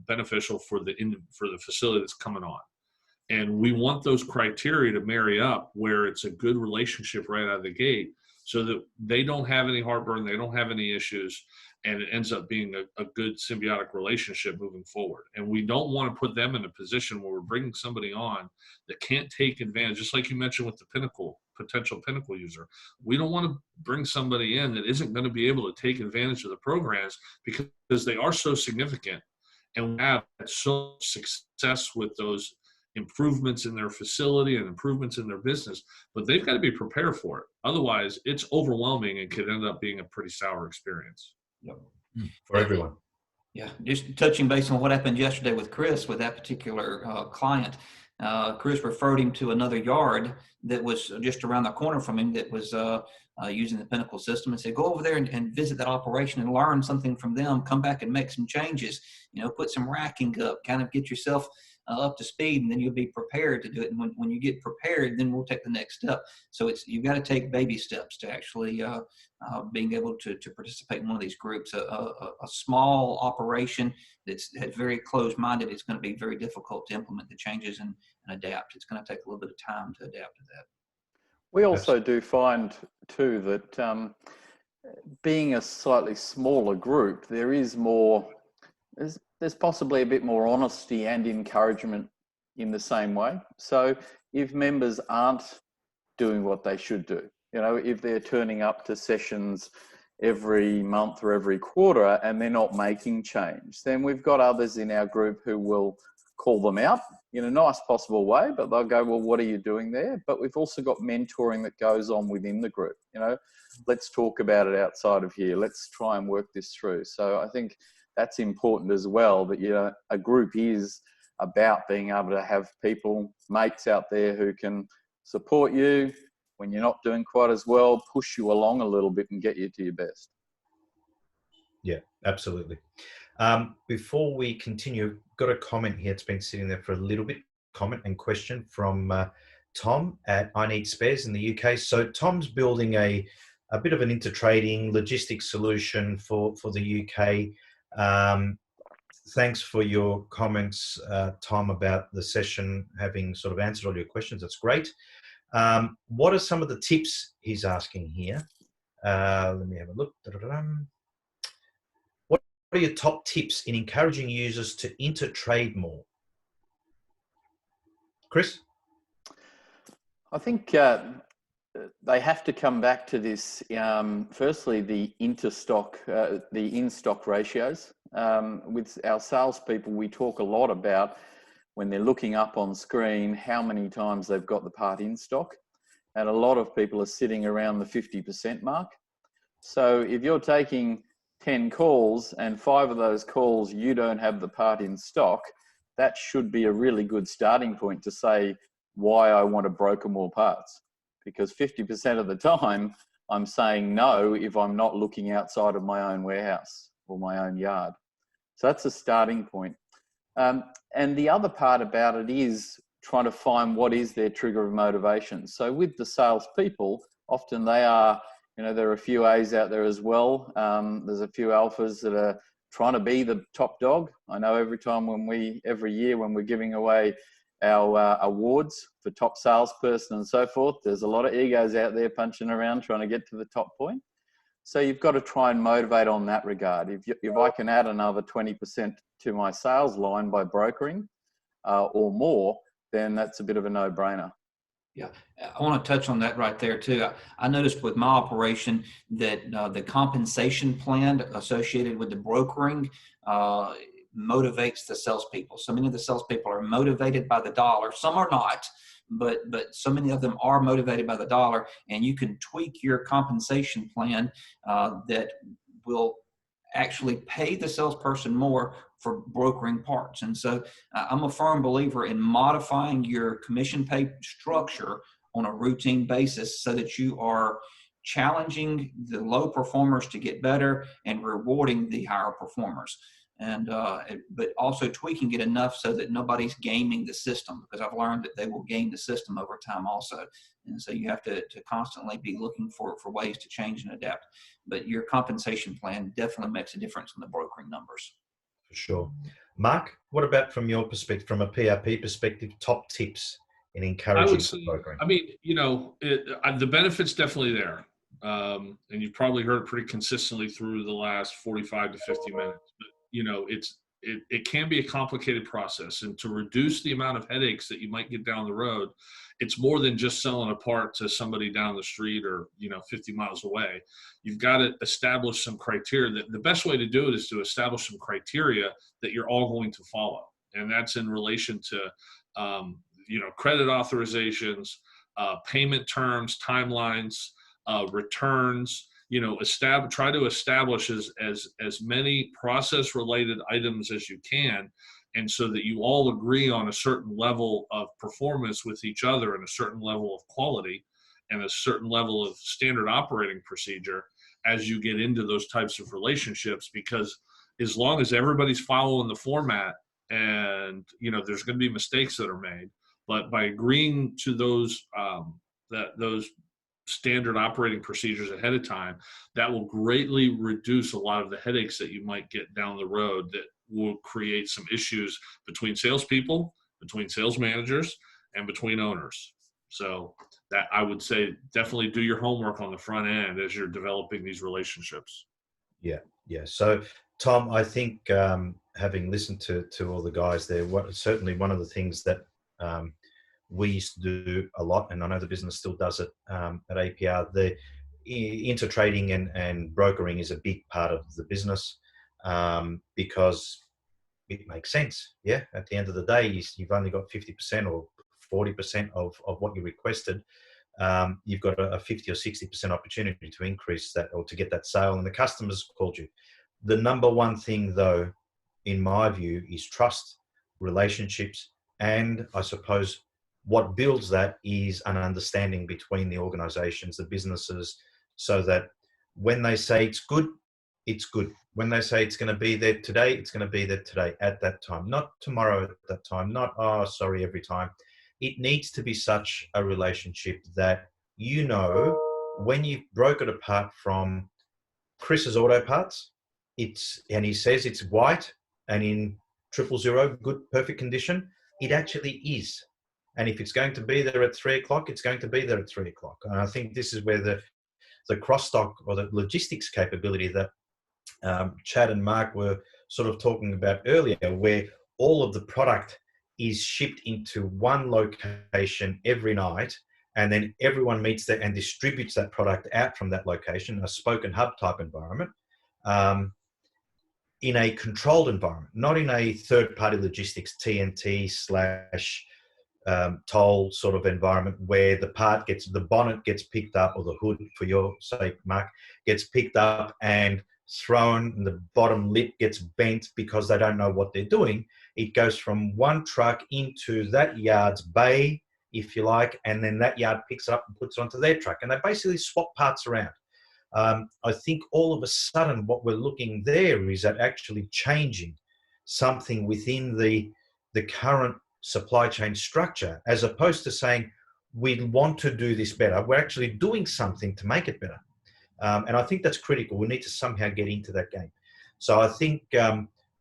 beneficial for the facility that's coming on. And we want those criteria to marry up where it's a good relationship right out of the gate, so that they don't have any heartburn, they don't have any issues, and it ends up being a good symbiotic relationship moving forward. And we don't want to put them in a position where we're bringing somebody on that can't take advantage, just like you mentioned with the potential Pinnacle user. We don't want to bring somebody in that isn't going to be able to take advantage of the programs, because they are so significant, and we have so much success with those improvements in their facility and improvements in their business, but they've got to be prepared for it. Otherwise, it's overwhelming and could end up being a pretty sour experience. Yep. for everyone? Yeah, just touching base on what happened yesterday with Chris with that particular client. Chris referred him to another yard that was just around the corner from him that was using the Pinnacle system, and said, go over there and visit that operation and learn something from them. Come back and make some changes, put some racking up, kind of get yourself up to speed, and then you'll be prepared to do it. And when you get prepared, then we'll take the next step. So you've got to take baby steps to actually being able to participate in one of these groups. A small operation that's very closed-minded, it's going to be very difficult to implement the changes and adapt. It's going to take a little bit of time to adapt to that. We also do find too that being a slightly smaller group, there is more, there's possibly a bit more honesty and encouragement in the same way. So if members aren't doing what they should do, you know, if they're turning up to sessions every month or every quarter and they're not making change, then we've got others in our group who will call them out in a nice possible way, but they'll go, well, what are you doing there? But we've also got mentoring that goes on within the group. You know, let's talk about it outside of here. Let's try and work this through. So I think that's important as well, that, you know, a group is about being able to have people, mates out there who can support you when you're not doing quite as well, push you along a little bit and get you to your best. Yeah, absolutely. Before we continue, got a comment here. It's been sitting there for a little bit. Comment and question from Tom at I Need Spares in the UK. So Tom's building a bit of an intertrading logistics solution for the UK. Thanks for your comments, Tom, about the session having sort of answered all your questions. That's great. What are some of the tips he's asking here? Let me have a look. What are your top tips in encouraging users to intertrade more? Chris? I think they have to come back to this. Firstly, the in-stock ratios. With our salespeople, we talk a lot about when they're looking up on screen how many times they've got the part in stock. And a lot of people are sitting around the 50% mark. So if you're taking 10 calls and 5 of those calls you don't have the part in stock, that should be a really good starting point to say why I want to broker more parts. Because 50% of the time, I'm saying no if I'm not looking outside of my own warehouse or my own yard. So that's a starting point. And the other part about it is trying to find what is their trigger of motivation. So with the salespeople, often they are, you know, there are a few A's out there as well. There's a few alphas that are trying to be the top dog. I know every year when we're giving away our awards for top salesperson and so forth, there's a lot of egos out there punching around trying to get to the top point. So you've got to try and motivate on that regard. If I can add another 20% to my sales line by brokering or more, then that's a bit of a no-brainer. Yeah, I want to touch on that right there too. I noticed with my operation that the compensation plan associated with the brokering motivates the salespeople. So many of the salespeople are motivated by the dollar. Some are not, but so many of them are motivated by the dollar. And you can tweak your compensation plan that will actually pay the salesperson more for brokering parts. And so I'm a firm believer in modifying your commission pay structure on a routine basis so that you are challenging the low performers to get better and rewarding the higher performers. And but also tweaking it enough so that nobody's gaming the system, because I've learned that they will game the system over time also. And so you have to constantly be looking for ways to change and adapt. But your compensation plan definitely makes a difference in the brokering numbers. For sure. Mark, what about from your perspective, from a PRP perspective, top tips in encouraging I would say, brokering? I mean, you know, the benefit's definitely there. And you've probably heard it pretty consistently through the last 45 to 50 minutes. But, you know, it can be a complicated process. And to reduce the amount of headaches that you might get down the road, it's more than just selling a part to somebody down the street or, you know, 50 miles away. You've got to establish some criteria. The best way to do it is to establish some criteria that you're all going to follow. And that's in relation to, you know, credit authorizations, payment terms, timelines, returns, you know, try to establish as many process related items as you can. And so that you all agree on a certain level of performance with each other and a certain level of quality and a certain level of standard operating procedure as you get into those types of relationships. Because as long as everybody's following the format, and, you know, there's going to be mistakes that are made, but by agreeing to those those standard operating procedures ahead of time, that will greatly reduce a lot of the headaches that you might get down the road that will create some issues between salespeople, between sales managers, and between owners. So that, I would say, definitely do your homework on the front end as you're developing these relationships. Yeah, yeah. So, Tom, I think having listened to all the guys there, certainly one of the things that we used to do a lot, and I know the business still does it at APR, the intertrading and brokering is a big part of the business because it makes sense. Yeah, at the end of the day, you've only got 50% or 40% of what you requested. You've got a 50 or 60% opportunity to increase that or to get that sale, and the customers called you. The number one thing, though, in my view, is trust, relationships, and I suppose what builds that is an understanding between the organizations, the businesses, so that when they say it's good, it's good. When they say it's going to be there today, it's going to be there today at that time, not tomorrow at that time, not, oh, sorry, every time. It needs to be such a relationship that, you know, when you broke it apart from Chris's Auto Parts, and he says it's white and in 000, good, perfect condition, it actually is. And if it's going to be there at 3 o'clock, it's going to be there at 3 o'clock. And I think this is where the cross-stock or the logistics capability that Chad and Mark were sort of talking about earlier, where all of the product is shipped into one location every night, and then everyone meets there and distributes that product out from that location, a spoke and hub type environment, in a controlled environment, not in a third-party logistics TNT / toll sort of environment where the bonnet gets picked up, or the hood, for your sake, Mark, gets picked up and thrown, and the bottom lip gets bent because they don't know what they're doing. It goes from one truck into that yard's bay, if you like, and then that yard picks it up and puts it onto their truck, and they basically swap parts around. I think all of a sudden what we're looking there is at actually changing something within the current supply chain structure, as opposed to saying we want to do this better. We're actually doing something to make it better. And I think that's critical. We need to somehow get into that game. So I think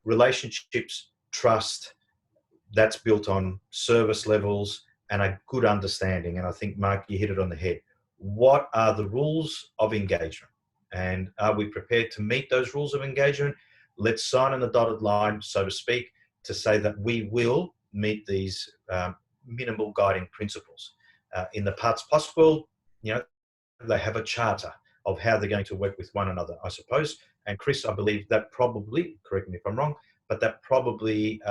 relationships, trust, that's built on service levels and a good understanding. And I think, Mark, you hit it on the head. What are the rules of engagement? And are we prepared to meet those rules of engagement? Let's sign on the dotted line, so to speak, to say that we will meet these minimal guiding principles. In the Parts Plus world, you know, they have a charter of how they're going to work with one another, I suppose. And Chris, I believe that probably, correct me if I'm wrong, but that probably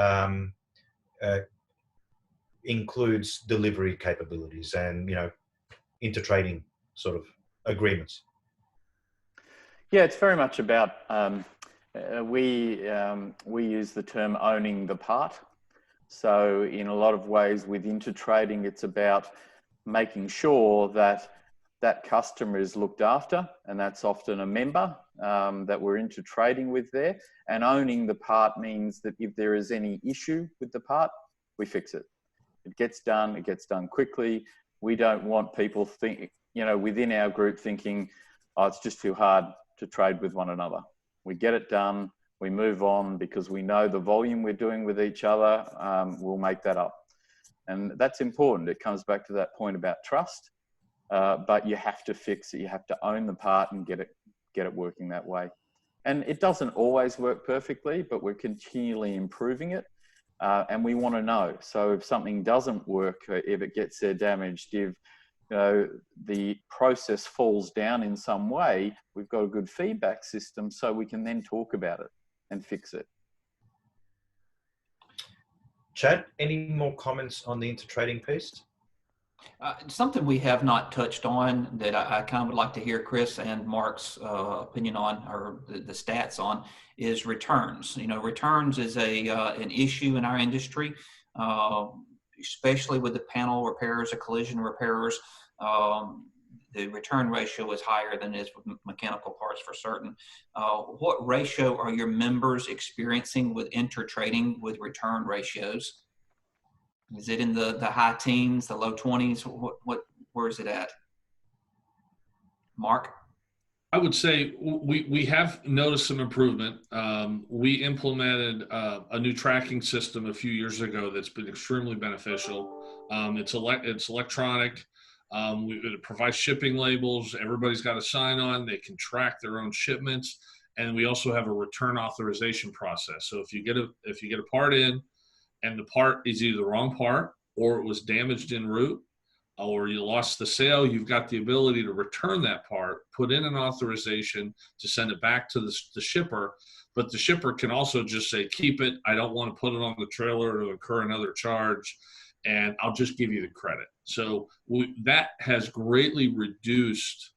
includes delivery capabilities and, you know, intertrading sort of agreements. Yeah, it's very much about, we use the term owning the part. So in a lot of ways with intertrading, it's about making sure that that customer is looked after, and that's often a member that we're intertrading with there. And owning the part means that if there is any issue with the part, we fix it. It gets done quickly. We don't want people within our group thinking, oh, it's just too hard to trade with one another. We get it done, we move on, because we know the volume we're doing with each other will make that up. And that's important. It comes back to that point about trust, but you have to fix it. You have to own the part and get it working that way. And it doesn't always work perfectly, but we're continually improving it. And we want to know. So if something doesn't work, if it gets there damaged, if the process falls down in some way, we've got a good feedback system so we can then talk about it and fix it. Chad, any more comments on the intertrading piece? Something we have not touched on that I kind of would like to hear Chris and Mark's opinion on, or the stats on, is returns. You know, returns is an issue in our industry, especially with the panel repairers or collision repairers. The return ratio is higher than it is with mechanical parts for certain. What ratio are your members experiencing with intertrading with return ratios? Is it in the high teens, the low 20s? Where is it at? Mark? I would say we have noticed some improvement. We implemented a new tracking system a few years ago that's been extremely beneficial. It's electronic. It provides shipping labels. Everybody's got a sign on. They can track their own shipments. And we also have a return authorization process. So if you get a part in and the part is either the wrong part or it was damaged en route or you lost the sale, you've got the ability to return that part, put in an authorization to send it back to the shipper. But the shipper can also just say, keep it. I don't want to put it on the trailer to incur another charge, and I'll just give you the credit. So that has greatly reduced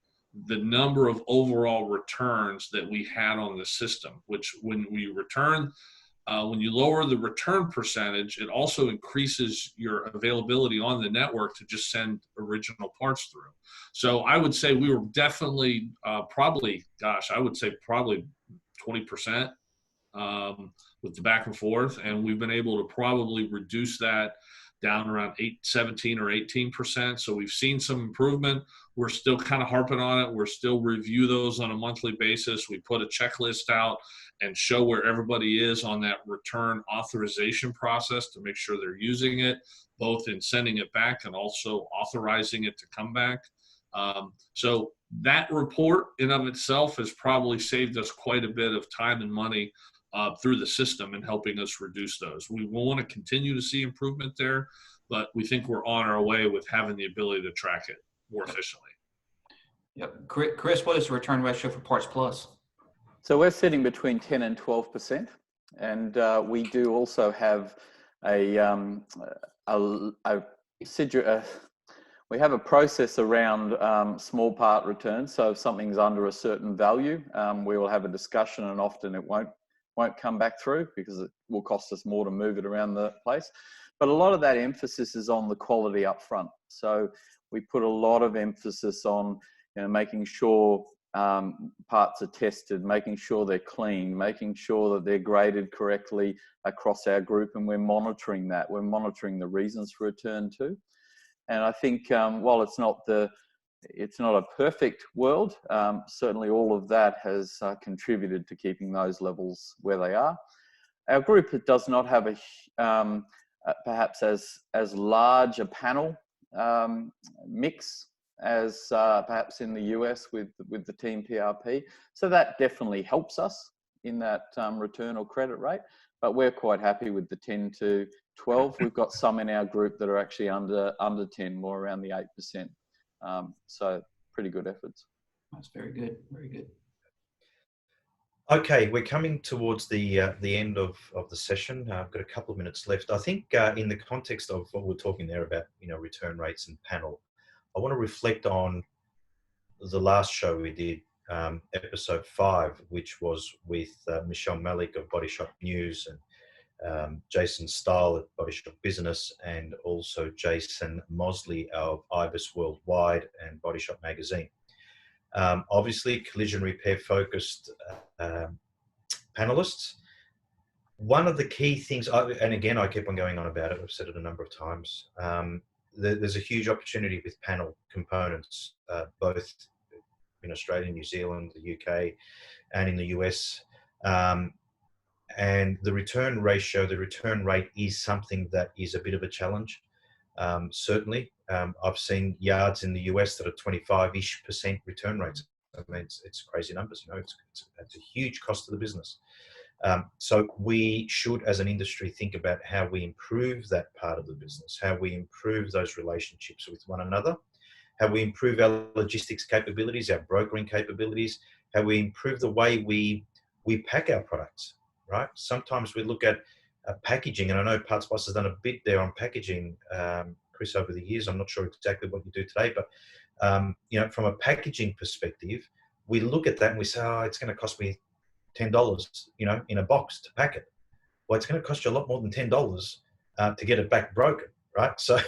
the number of overall returns that we had on the system, which when we return, when you lower the return percentage, it also increases your availability on the network to just send original parts through. So I would say we were definitely probably 20% with the back and forth, and we've been able to probably reduce that down around 17 or 18%. So we've seen some improvement. We're still kind of harping on it. We're still review those on a monthly basis. We put a checklist out and show where everybody is on that return authorization process to make sure they're using it, both in sending it back and also authorizing it to come back. So that report in of itself has probably saved us quite a bit of time and money through the system and helping us reduce those. We will want to continue to see improvement there, but we think we're on our way with having the ability to track it more efficiently. Yep. Chris, what is the return ratio for Parts Plus? So we're sitting between 10 and 12%. And we do also have we have a process around small part returns. So if something's under a certain value, we will have a discussion, and often it won't come back through because it will cost us more to move it around the place. But a lot of that emphasis is on the quality up front. So we put a lot of emphasis on making sure parts are tested, making sure they're clean, making sure that they're graded correctly across our group, and we're monitoring that. We're monitoring the reasons for return too. And I think while it's not a perfect world, certainly all of that has contributed to keeping those levels where they are. Our group does not have perhaps as large a panel mix as perhaps in the US with the team PRP. So that definitely helps us in that return or credit rate, but we're quite happy with the 10 to 12. We've got some in our group that are actually under 10, more around the 8%. So pretty good efforts. That's very good. Very good. Okay, we're coming towards the end of the session. I've got a couple of minutes left. I think in the context of what we're talking there about, return rates and panel, I want to reflect on the last show we did, episode 5, which was with Michelle Malik of Body Shop News and Jason Stahl at Body Shop Business, and also Jason Mosley of Ibis Worldwide and Body Shop Magazine. Obviously, collision repair focused panelists. One of the key things, and again, I keep on going on about it, I've said it a number of times, there's a huge opportunity with panel components, both in Australia, New Zealand, the UK, and in the US. And the return rate is something that is a bit of a challenge. Certainly, I've seen yards in the US that are 25-ish% return rates. I mean, it's crazy numbers. It's a huge cost to the business. So we should, as an industry, think about how we improve that part of the business, how we improve those relationships with one another, how we improve our logistics capabilities, our brokering capabilities, how we improve the way we pack our products, right? Sometimes we look at packaging, and I know Parts Plus has done a bit there on packaging, Chris, over the years. I'm not sure exactly what you do today, but from a packaging perspective, we look at that and we say, oh, it's going to cost me $10, in a box to pack it. Well, it's going to cost you a lot more than $10 to get it back broken, right? So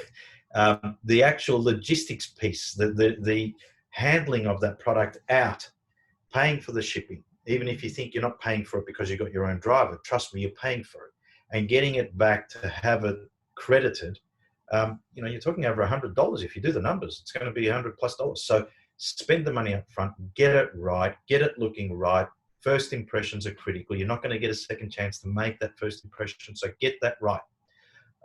the actual logistics piece, the handling of that product out, paying for the shipping, even if you think you're not paying for it because you've got your own driver, trust me, you're paying for it, and getting it back to have it credited, you're talking over $100. If you do the numbers, it's going to be $100+. So spend the money up front, get it right, get it looking right. First impressions are critical. You're not going to get a second chance to make that first impression, so get that right.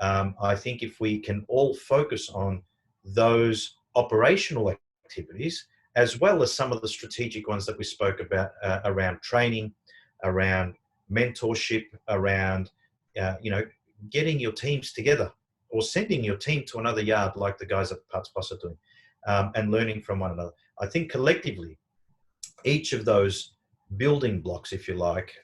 I think if we can all focus on those operational activities, as well as some of the strategic ones that we spoke about around training, around mentorship, around getting your teams together or sending your team to another yard like the guys at Parts Plus are doing, and learning from one another. I think collectively, each of those building blocks, if you like,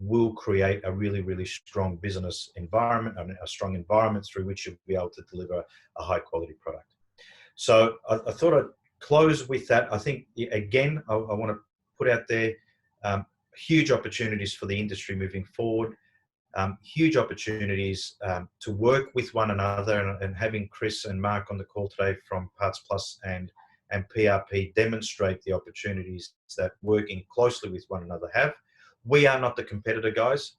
will create a really, really strong business environment and a strong environment through which you'll be able to deliver a high quality product. So I thought I'd close with that. I think, again, I want to put out there huge opportunities for the industry moving forward, huge opportunities to work with one another, and having Chris and Mark on the call today from Parts Plus and PRP demonstrate the opportunities that working closely with one another have. We are not the competitor, guys.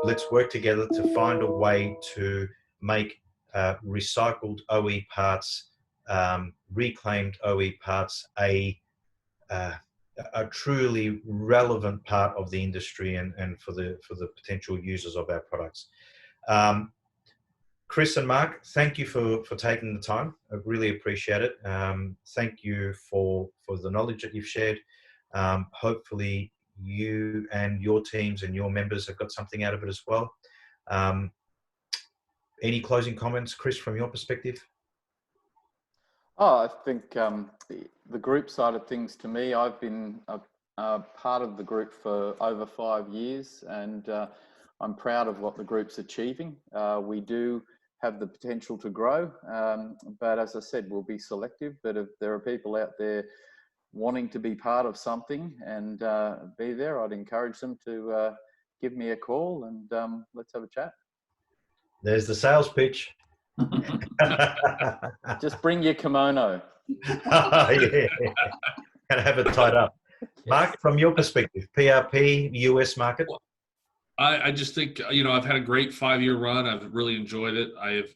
Let's work together to find a way to make recycled OE parts, reclaimed OE parts, a truly relevant part of the industry and for the potential users of our products. Chris and Mark, thank you for taking the time. I really appreciate it. Thank you for the knowledge that you've shared. Hopefully you and your teams and your members have got something out of it as well. Any closing comments, Chris, from your perspective? Oh, I think the group side of things, to me, I've been a part of the group for over 5 years, and I'm proud of what the group's achieving. We do have the potential to grow, but as I said, we'll be selective. But if there are people out there wanting to be part of something and be there, I'd encourage them to give me a call and let's have a chat. There's the sales pitch. Just bring your kimono. Yeah. And have it tied up. Mark, from your perspective, PRP, US market? I just think, I've had a great 5-year run. I've really enjoyed it. I have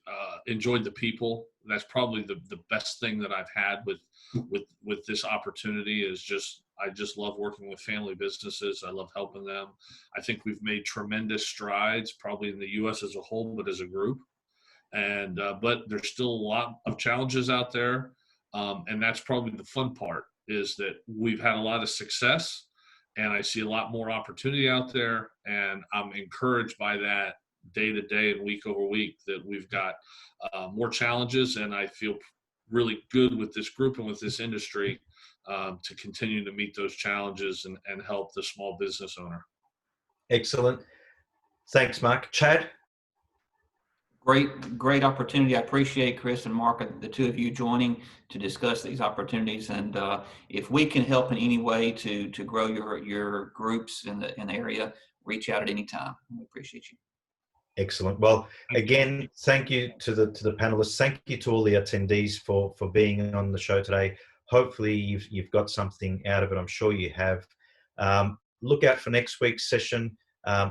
enjoyed the people. That's probably the best thing that I've had with this opportunity is I just love working with family businesses. I love helping them. I think we've made tremendous strides, probably in the US as a whole, but as a group. And but there's still a lot of challenges out there. And that's probably the fun part, is that we've had a lot of success. And I see a lot more opportunity out there, and I'm encouraged by that day to day and week over week that we've got more challenges, and I feel really good with this group and with this industry to continue to meet those challenges and help the small business owner. Excellent. Thanks, Mark. Chad? Great opportunity. I appreciate Chris and Mark, the two of you joining to discuss these opportunities. And if we can help in any way to grow your groups in the area, reach out at any time. We appreciate you. Excellent. Well, again, thank you to the panelists. Thank you to all the attendees for being on the show today. Hopefully you've got something out of it. I'm sure you have. Look out for next week's session.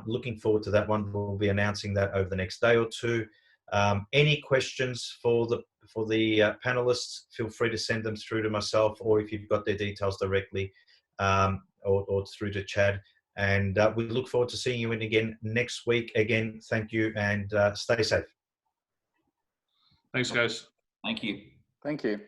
Looking forward to that one. We'll be announcing that over the next day or two. Any questions for the panelists, feel free to send them through to myself, or if you've got their details directly, or through to Chad. And we look forward to seeing you in again next week. Again, thank you, and stay safe. Thanks, guys. Thank you. Thank you.